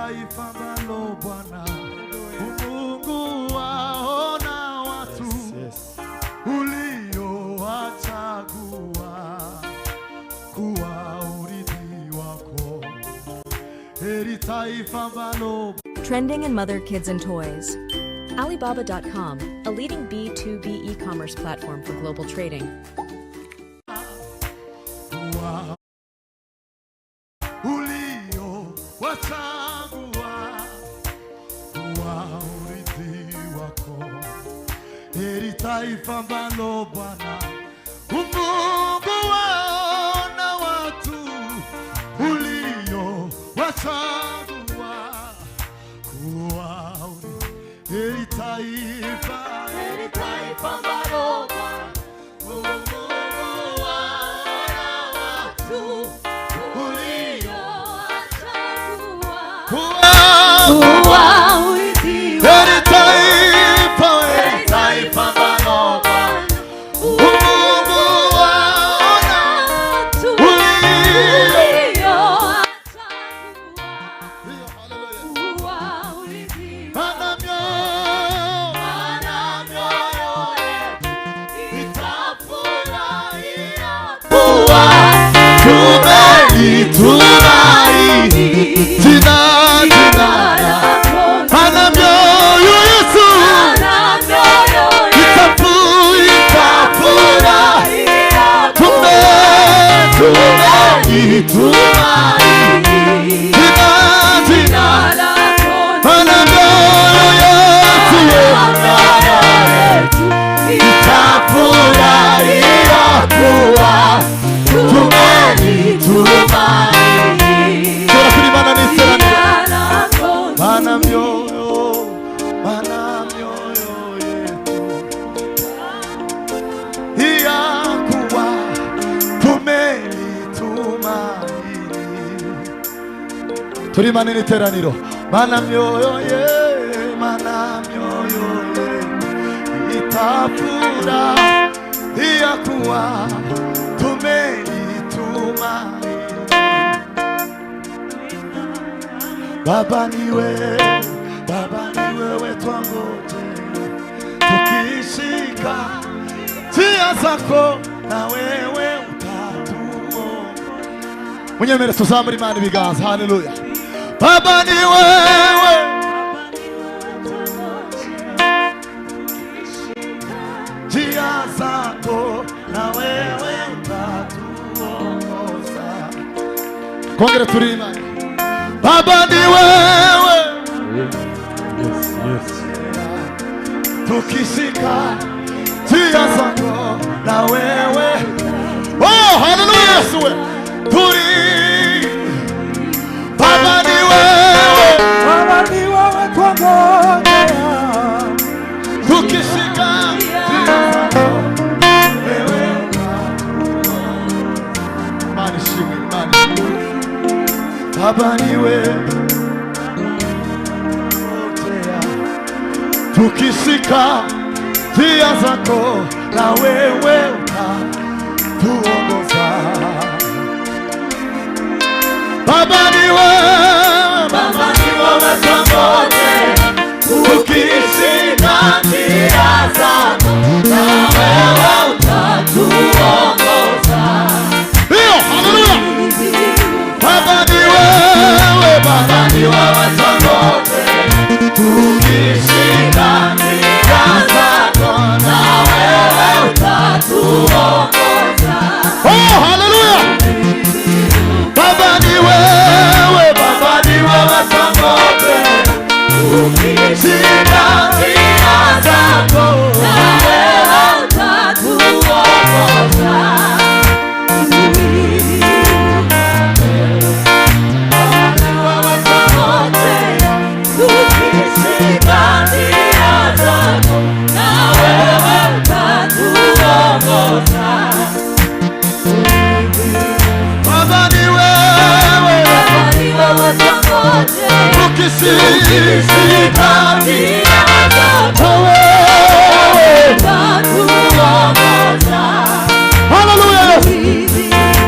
taifa ambalo Bwana Mungu waona watu uliowachagua kuwa urithi wako. Heri taifa ambalo. Trending in mother, kids, and toys. Alibaba.com, a leading B2B e-commerce platform for global trading. Taifa ambalo Bwana Mungu waona watu uliowachagua kuwa heri taifa ambalo Bwana Mungu waona watu uliowachagua kuwa heri taifa Tulimane niteraniro mana myoyo ye itafura iyakuwa tumelitumaini. Baba ni wewe twangoje tukishika njia zako na wewe utatuongoza. Munyemere tuzamure Imana ibiganza. Haleluya. Baba ni wewe njia zako na wewe utatuongoza. Kongera turima. Baba ni wewe. Yes. Tukishika njia zako na wewe. Oh, haleluya Yesu. Baba ni wewe twangojea tukishika wewe mani shimi mani. Baba ni wewe tukishika njia zako na wewe utatuongoza. Baba ni wewe twangoje tukishika njia zako na wewe utatuongoza. Haleluya. Baba ni wewe twangoje tukishika njia zako na wewe utatuongoza. Oh, haleluya. Baba ni wewe twangoje tukishika njia zako na wewe utatuongoza. Hallelujah.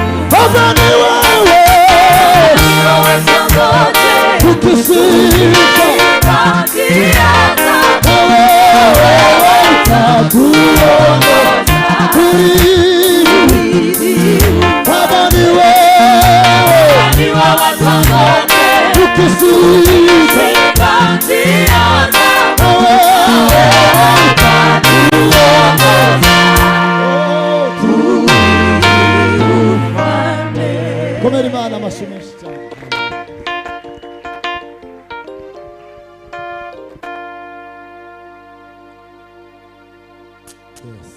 Yes.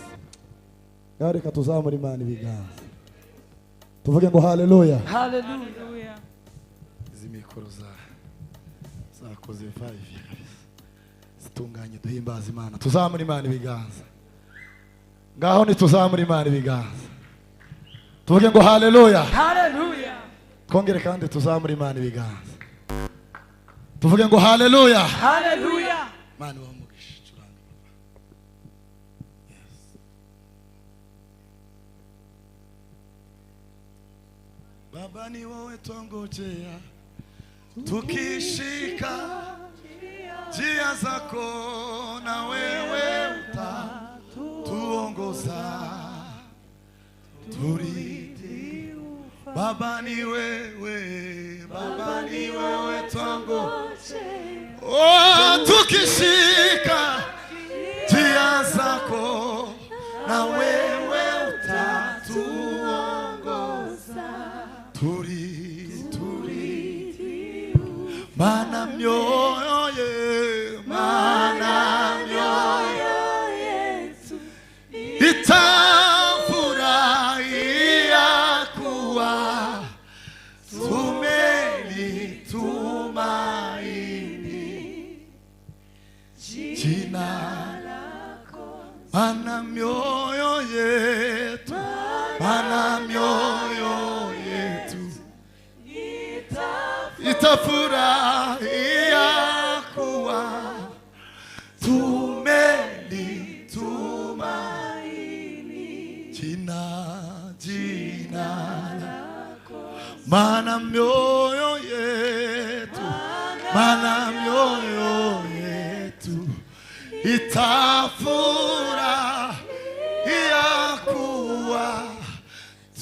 Reka tuzamure Imana ibiganza. Tuvuge ngo haleluya. Haleluya. Izi mikoro zakoze 5 zitunganye duhimbaza Imana. Tuzamure Imana ibiganza. Ngaho ni tuzamure Imana ibiganza. Tuvuge ngo haleluya. Haleluya. Kongere kandi tuzamure Imana ibiganza. Tuvuge ngo haleluya. Haleluya. Imana wamugisha curanga. Yes. Baba ni wewe twangojea tukishika njia zako na wewe utatuongoza turidi. Baba ni wewe twangojea tukishika njia zako na wewe utatuongoza turi mana mioyo yetu itafurahia kuwa tumelitumaini jina lako. Mana mioyo yetu itafurahia kuwa tumelitumaini jina lako. Mana mioyo yetu itafurahia kuwa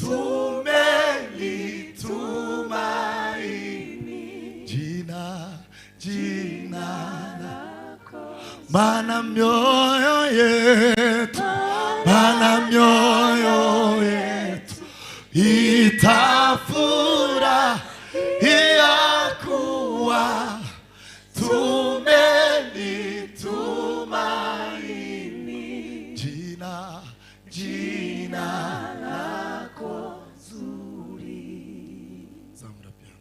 tumelitumaini jina lako. Mana mioyo yetu itafurahia kuwa tumelitumaini jina lako zuri. Zamra piano.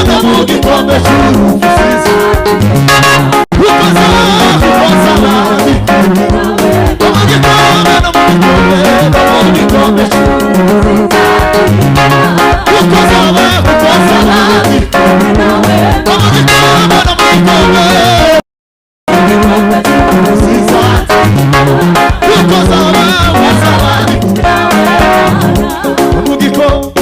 Vamos gikombe cy'urupfu ukoza abandi no mu gikombe no mu gikombe ukoza abandi no mu gikombe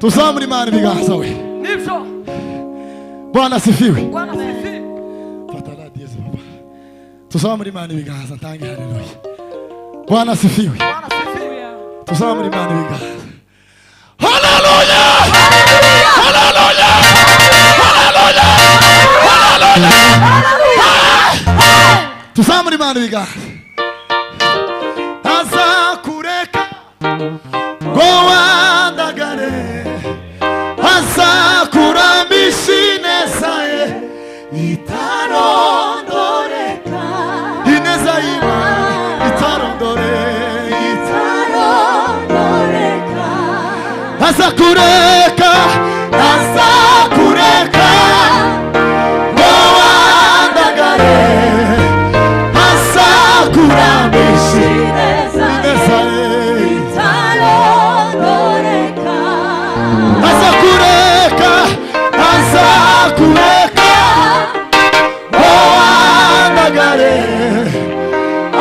tuzamure Imana ibiganza we. Nibyo. Bwana asifiwe. Bwana asifiwe. Fata radio baba. Tuzamure Imana ibiganza ntange haleluya. Bwana asifiwe. Bwana asifiwe. Tuzamure Imana ibiganza. Haleluya. Haleluya. Haleluya. Haleluya. Tuzamure Imana ibiganza. Aza kureka Goandagare Azakuramisha ineza ye itarondoreka ineza y'Imana itarondoreka azakureka Goandagare Azakuramisha ineza ye Azakureka Goandagare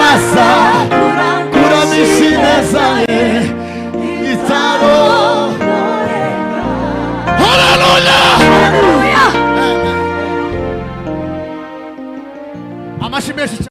Azakuramisha ineza ye itarondoreka. Haleluya. Amashyi menshi.